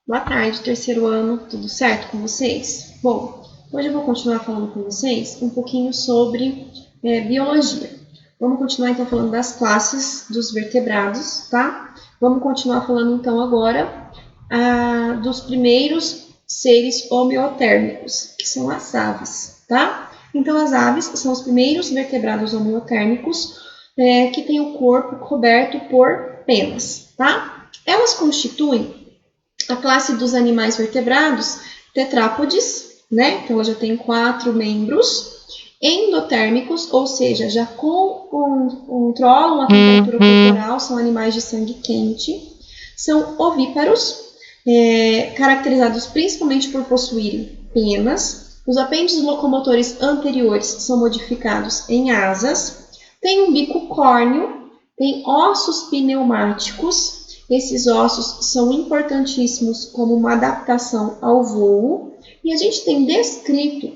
Boa tarde, terceiro ano, tudo certo com vocês? Bom, hoje eu vou continuar falando com vocês um pouquinho sobre biologia. Vamos continuar então falando das classes dos vertebrados, tá? Vamos continuar falando então agora dos primeiros seres homeotérmicos, que são as aves, tá? Então as aves são os primeiros vertebrados homeotérmicos que têm o corpo coberto por penas, tá? Elas constituem a classe dos animais vertebrados, tetrápodes, né? Então ela já tem 4 membros, endotérmicos, ou seja, já controlam a temperatura corporal, são animais de sangue quente, são ovíparos, caracterizados principalmente por possuírem penas, os apêndices locomotores anteriores são modificados em asas, tem um bico córneo, tem ossos pneumáticos. Esses ossos são importantíssimos como uma adaptação ao voo. E a gente tem descrito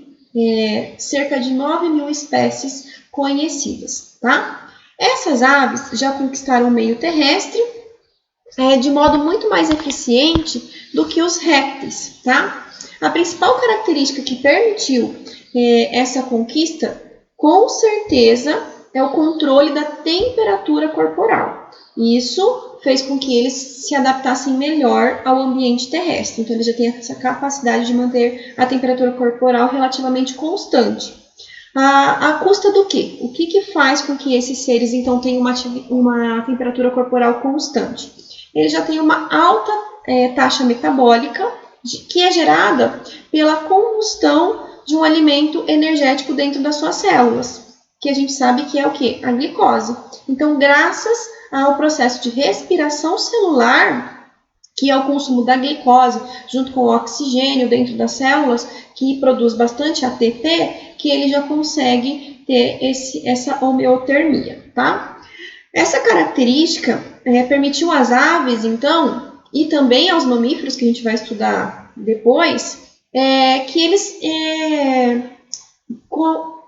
cerca de 9.000 espécies conhecidas, tá? Essas aves já conquistaram o meio terrestre de modo muito mais eficiente do que os répteis, tá? A principal característica que permitiu essa conquista, com certeza, é o controle da temperatura corporal. Isso fez com que eles se adaptassem melhor ao ambiente terrestre. Então, eles já têm essa capacidade de manter a temperatura corporal relativamente constante. A custa do quê? O que faz com que esses seres, então, tenham uma temperatura corporal constante? Eles já têm uma alta taxa metabólica, que é gerada pela combustão de um alimento energético dentro das suas células, que a gente sabe que é o quê? A glicose. Então, graças ao processo de respiração celular, que é o consumo da glicose, junto com o oxigênio dentro das células, que produz bastante ATP, que ele já consegue ter essa homeotermia, tá? Essa característica permitiu às aves, então, e também aos mamíferos, que a gente vai estudar depois, que eles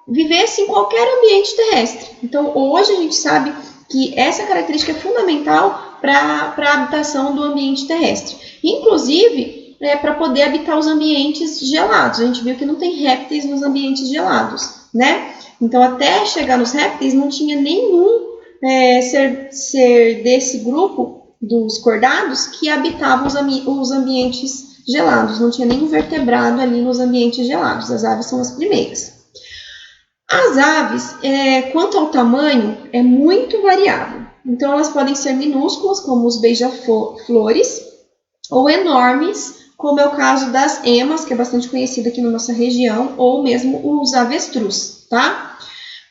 vivessem em qualquer ambiente terrestre. Então, hoje a gente sabe que essa característica é fundamental para a habitação do ambiente terrestre. Inclusive, para poder habitar os ambientes gelados. A gente viu que não tem répteis nos ambientes gelados, né? Então, até chegar nos répteis, não tinha nenhum ser desse grupo dos cordados que habitavam os ambientes gelados. Não tinha nenhum vertebrado ali nos ambientes gelados. As aves são as primeiras. As aves, quanto ao tamanho, é muito variável. Então, elas podem ser minúsculas, como os beija-flores, ou enormes, como é o caso das emas, que é bastante conhecida aqui na nossa região, ou mesmo os avestruz, tá?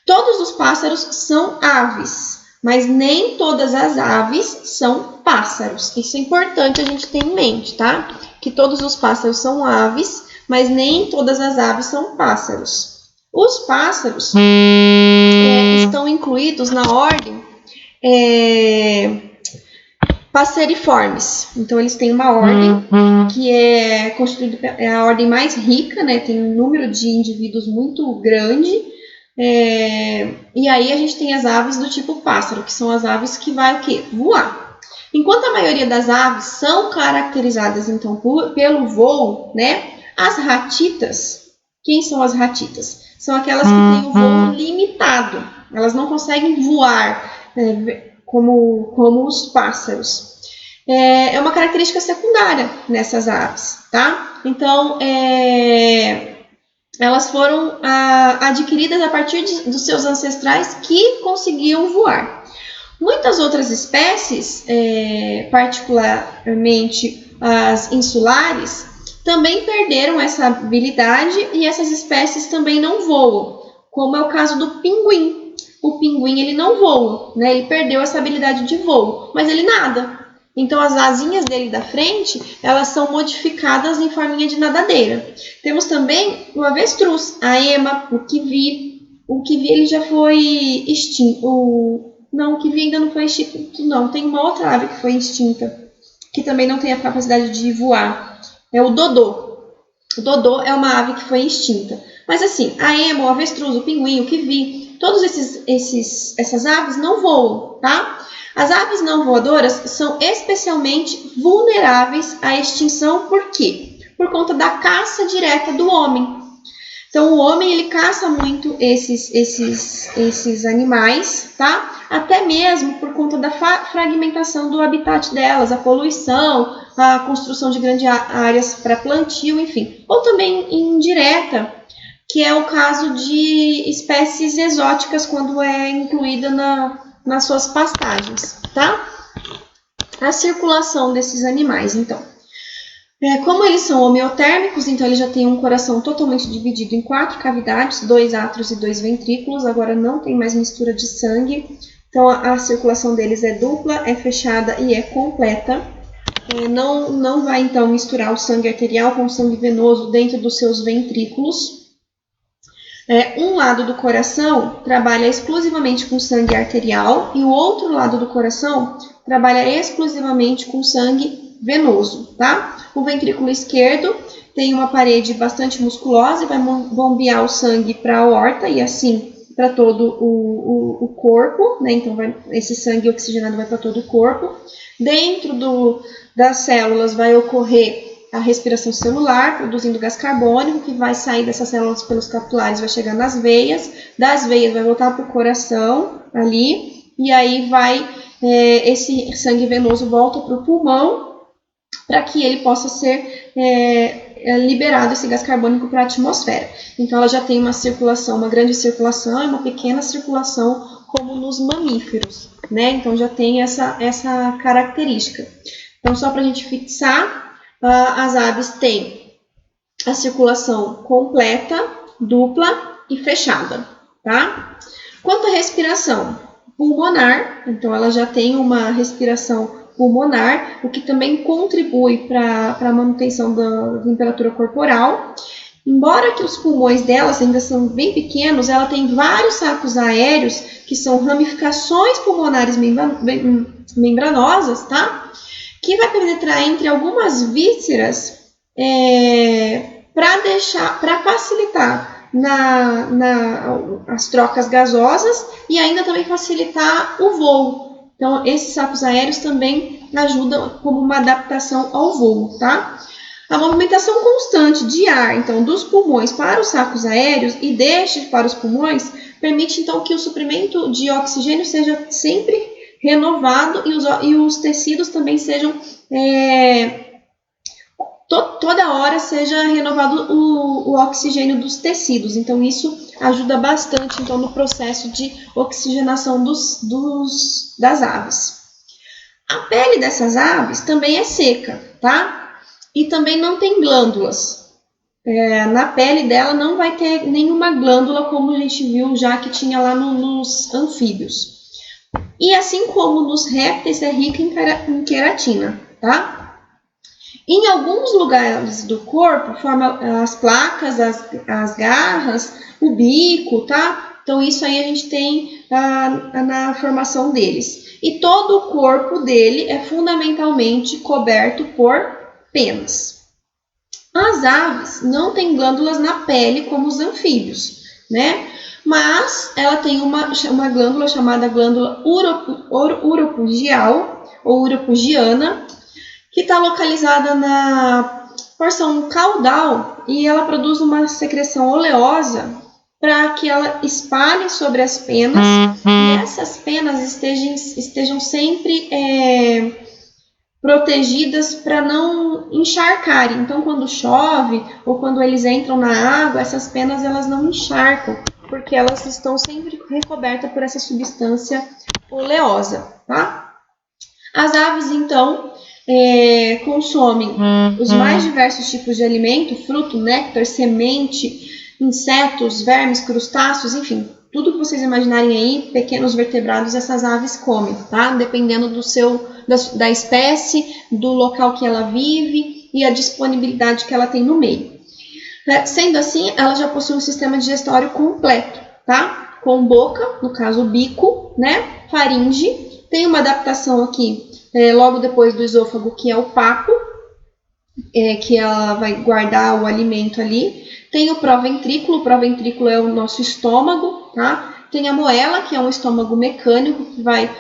Todos os pássaros são aves, mas nem todas as aves são pássaros. Isso é importante a gente ter em mente, tá? Que todos os pássaros são aves, mas nem todas as aves são pássaros. Os pássaros estão incluídos na ordem Passeriformes. Então, eles têm uma ordem que é constituída, é a ordem mais rica, né? Tem um número de indivíduos muito grande. E aí a gente tem as aves do tipo pássaro, que são as aves que vai o quê? Voar. Enquanto a maioria das aves são caracterizadas, então, pelo voo, né? As ratitas, quem são as ratitas? São aquelas que têm o voo limitado. Elas não conseguem voar como os pássaros. É uma característica secundária nessas aves, tá? Então, elas foram adquiridas a partir dos seus ancestrais que conseguiam voar. Muitas outras espécies, particularmente as insulares, também perderam essa habilidade e essas espécies também não voam, como é o caso do pinguim. O pinguim ele não voa, né? Ele perdeu essa habilidade de voo, mas ele nada. Então as asinhas dele da frente, elas são modificadas em forminha de nadadeira. Temos também o avestruz, a ema, o kiwi. O kiwi ele já foi extinto. Não, o kiwi ainda não foi extinto, não. Tem uma outra ave que foi extinta, que também não tem a capacidade de voar. É o dodô. O dodô é uma ave que foi extinta. Mas assim, a ema, o avestruz, o pinguim, o kiwi, todas essas aves não voam, tá? As aves não voadoras são especialmente vulneráveis à extinção, por quê? Por conta da caça direta do homem. Então, o homem ele caça muito esses animais, tá? Até mesmo por conta da fragmentação do habitat delas, a poluição, a construção de grandes áreas para plantio, enfim. Ou também indireta, que é o caso de espécies exóticas quando é incluída nas suas pastagens, tá? A circulação desses animais, então. Como eles são homeotérmicos, então eles já têm um coração totalmente dividido em 4 cavidades, 2 átrios e 2 ventrículos, agora não tem mais mistura de sangue, então a circulação deles é dupla, é fechada e é completa. Não vai então misturar o sangue arterial com o sangue venoso dentro dos seus ventrículos. Um lado do coração trabalha exclusivamente com sangue arterial e o outro lado do coração trabalha exclusivamente com sangue venoso, tá? O ventrículo esquerdo tem uma parede bastante musculosa e vai bombear o sangue para a aorta e assim para todo o corpo, né? Então esse sangue oxigenado vai para todo o corpo. Dentro das células vai ocorrer a respiração celular, produzindo gás carbônico, que vai sair dessas células pelos capilares, vai chegar nas veias, das veias vai voltar para o coração ali, e aí esse sangue venoso volta para o pulmão, para que ele possa ser liberado, esse gás carbônico, para a atmosfera. Então ela já tem uma circulação, uma grande circulação e uma pequena circulação, como nos mamíferos, né? Então já tem essa característica. Então só para a gente fixar, as aves têm a circulação completa, dupla e fechada, tá? Quanto à respiração pulmonar, então ela já tem uma respiração pulmonar, o que também contribui para a manutenção da temperatura corporal. Embora que os pulmões delas ainda são bem pequenos, ela tem vários sacos aéreos, que são ramificações pulmonares membranosas, tá? Que vai penetrar entre algumas vísceras para facilitar as trocas gasosas e ainda também facilitar o voo. Então, esses sacos aéreos também ajudam como uma adaptação ao voo, tá? A movimentação constante de ar, então, dos pulmões para os sacos aéreos e destes para os pulmões, permite, então, que o suprimento de oxigênio seja sempre renovado e os tecidos também sejam toda hora seja renovado o oxigênio dos tecidos. Então isso ajuda bastante então no processo de oxigenação das aves. A pele dessas aves também é seca, tá? E também não tem glândulas. Na pele dela não vai ter nenhuma glândula, como a gente viu já que tinha lá nos anfíbios. E assim como nos répteis, é rica em queratina, tá? Em alguns lugares do corpo, forma as placas, as garras, o bico, tá? Então isso aí a gente tem na formação deles. E todo o corpo dele é fundamentalmente coberto por penas. As aves não têm glândulas na pele como os anfíbios, né? Mas ela tem uma glândula chamada glândula uropugial ou uropugiana, que está localizada na porção caudal e ela produz uma secreção oleosa para que ela espalhe sobre as penas e essas penas estejam sempre protegidas para não encharcarem. Então, quando chove ou quando eles entram na água, essas penas elas não encharcam, porque elas estão sempre recobertas por essa substância oleosa, tá? As aves, então, consomem os mais diversos tipos de alimento, fruto, néctar, semente, insetos, vermes, crustáceos, enfim, tudo que vocês imaginarem aí, pequenos vertebrados, essas aves comem, tá? Dependendo da espécie, do local que ela vive e a disponibilidade que ela tem no meio. Sendo assim, ela já possui um sistema digestório completo, tá? Com boca, no caso o bico, né? Faringe, tem uma adaptação aqui logo depois do esôfago, que é o papo, que ela vai guardar o alimento ali. Tem o proventrículo é o nosso estômago, tá? Tem a moela, que é um estômago mecânico que vai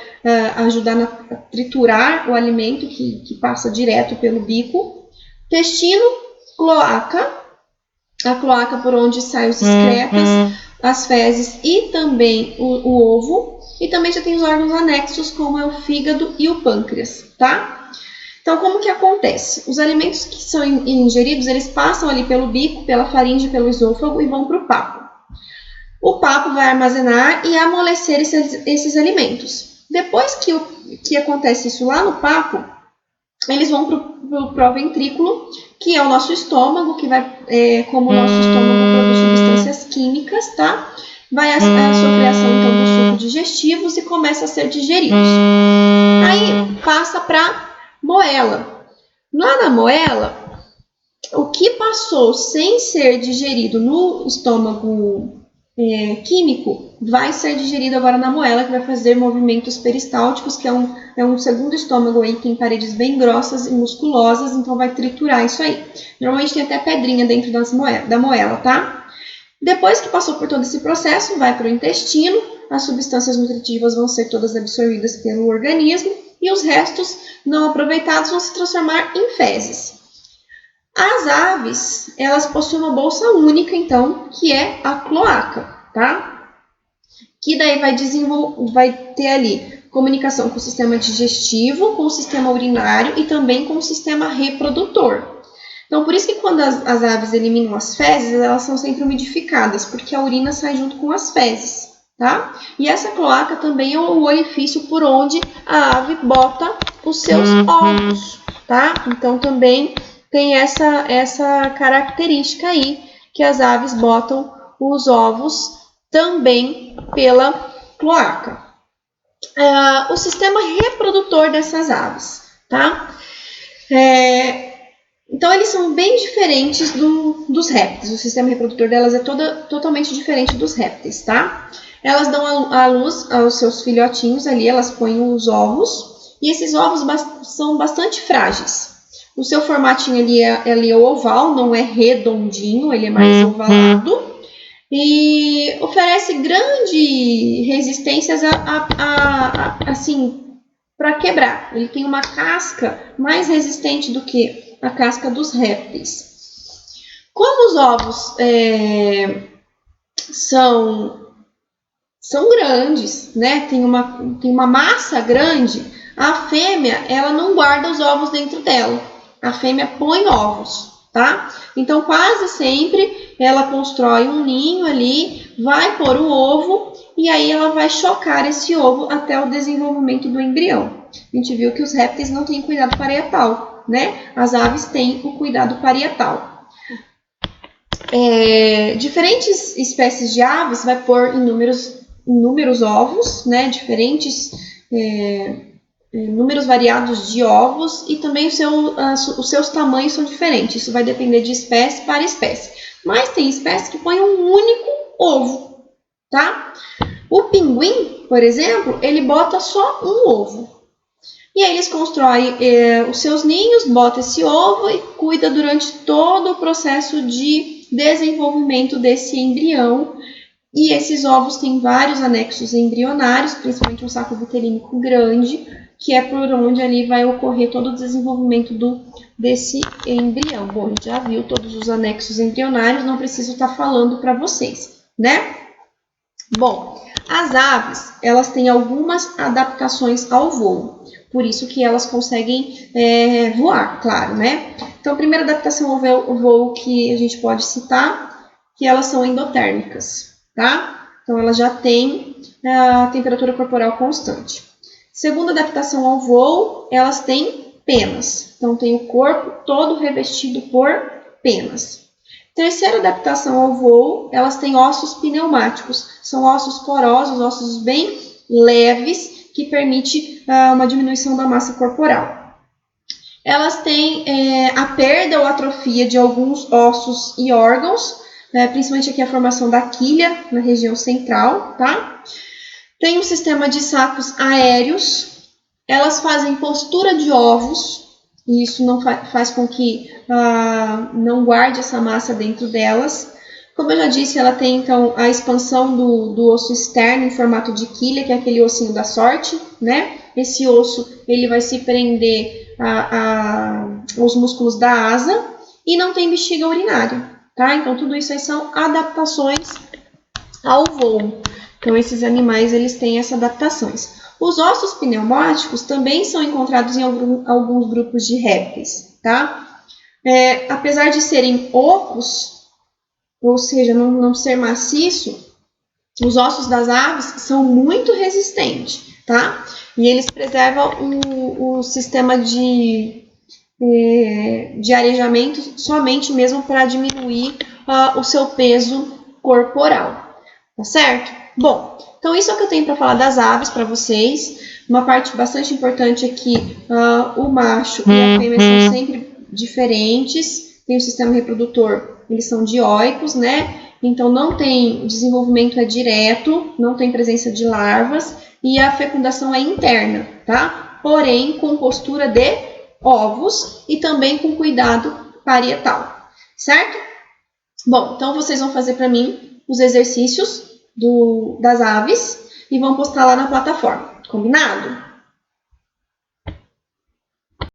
ajudar a triturar o alimento que passa direto pelo bico. Intestino, cloaca, a cloaca por onde saem os excretas, as fezes e também o ovo. E também já tem os órgãos anexos, como é o fígado e o pâncreas, tá? Então, como que acontece? Os alimentos que são ingeridos, eles passam ali pelo bico, pela faringe, pelo esôfago e vão para o papo. O papo vai armazenar e amolecer esses alimentos. Depois que acontece isso lá no papo, eles vão para o proventrículo, que é o nosso estômago, que vai, como o nosso estômago produz substâncias químicas, tá? Vai sofrer ação então dos sucos digestivos e começa a ser digeridos. Aí passa para moela. Lá na moela, o que passou sem ser digerido no estômago químico vai ser digerido agora na moela, que vai fazer movimentos peristálticos, que é um segundo estômago aí, tem paredes bem grossas e musculosas, então vai triturar isso aí. Normalmente tem até pedrinha dentro da moela, tá? Depois que passou por todo esse processo, vai para o intestino, as substâncias nutritivas vão ser todas absorvidas pelo organismo e os restos não aproveitados vão se transformar em fezes. As aves, elas possuem uma bolsa única, então, que é a cloaca, tá? Que daí vai ter ali comunicação com o sistema digestivo, com o sistema urinário e também com o sistema reprodutor. Então, por isso que quando as aves eliminam as fezes, elas são sempre umidificadas, porque a urina sai junto com as fezes, tá? E essa cloaca também é o orifício por onde a ave bota os seus ovos, tá? Então, também tem essa característica aí, que as aves botam os ovos também pela cloaca. O sistema reprodutor dessas aves, tá? Então, eles são bem diferentes dos répteis. O sistema reprodutor delas é totalmente diferente dos répteis, tá? Elas dão a luz aos seus filhotinhos ali, elas põem os ovos, e esses ovos são bastante frágeis. O seu formatinho ali é oval, não é redondinho, ele é mais ovalado. E oferece grande resistências assim, para quebrar. Ele tem uma casca mais resistente do que a casca dos répteis. Como os ovos são grandes, né? Tem uma massa grande, a fêmea ela não guarda os ovos dentro dela. A fêmea põe ovos, tá? Então, quase sempre ela constrói um ninho ali, vai pôr o ovo e aí ela vai chocar esse ovo até o desenvolvimento do embrião. A gente viu que os répteis não têm cuidado parietal, né? As aves têm o cuidado parietal. Diferentes espécies de aves vai pôr inúmeros ovos, né? Diferentes números variados de ovos e também os seus tamanhos são diferentes. Isso vai depender de espécie para espécie. Mas tem espécies que põem um único ovo, tá? O pinguim, por exemplo, ele bota só um ovo. E aí eles constroem os seus ninhos, botam esse ovo e cuida durante todo o processo de desenvolvimento desse embrião. E esses ovos têm vários anexos embrionários, principalmente um saco uterínico grande, que é por onde ali vai ocorrer todo o desenvolvimento desse embrião. Bom, a gente já viu todos os anexos embrionários, não preciso estar falando para vocês, né? Bom, as aves, elas têm algumas adaptações ao voo, por isso que elas conseguem voar, claro, né? Então, a primeira adaptação ao voo que a gente pode citar, que elas são endotérmicas, tá? Então, elas já têm a temperatura corporal constante. Segunda adaptação ao voo, elas têm penas. Então, tem o corpo todo revestido por penas. Terceira adaptação ao voo, elas têm ossos pneumáticos. São ossos porosos, ossos bem leves, que permite uma diminuição da massa corporal. Elas têm a perda ou atrofia de alguns ossos e órgãos, principalmente aqui a formação da quilha, na região central, tá? Tem um sistema de sacos aéreos, elas fazem postura de ovos, e isso não faz com que não guarde essa massa dentro delas. Como eu já disse, ela tem, então, a expansão do osso externo em formato de quilha, que é aquele ossinho da sorte, né? Esse osso, ele vai se prender aos músculos da asa e não tem bexiga urinária, tá? Então, tudo isso aí são adaptações ao voo. Então, esses animais, eles têm essas adaptações. Os ossos pneumáticos também são encontrados em alguns grupos de répteis, tá? Apesar de serem ocos, ou seja, não ser maciço, os ossos das aves são muito resistentes, tá? E eles preservam o sistema de arejamento somente mesmo para diminuir o seu peso corporal, tá certo? Bom, então isso é o que eu tenho para falar das aves para vocês. Uma parte bastante importante é que o macho e a fêmea são sempre diferentes, tem o sistema reprodutor, eles são dioicos, né? Então não tem, o desenvolvimento é direto, não tem presença de larvas e a fecundação é interna, tá? Porém, com postura de ovos e também com cuidado parietal, certo? Bom, então vocês vão fazer para mim os exercícios das aves e vão postar lá na plataforma, combinado?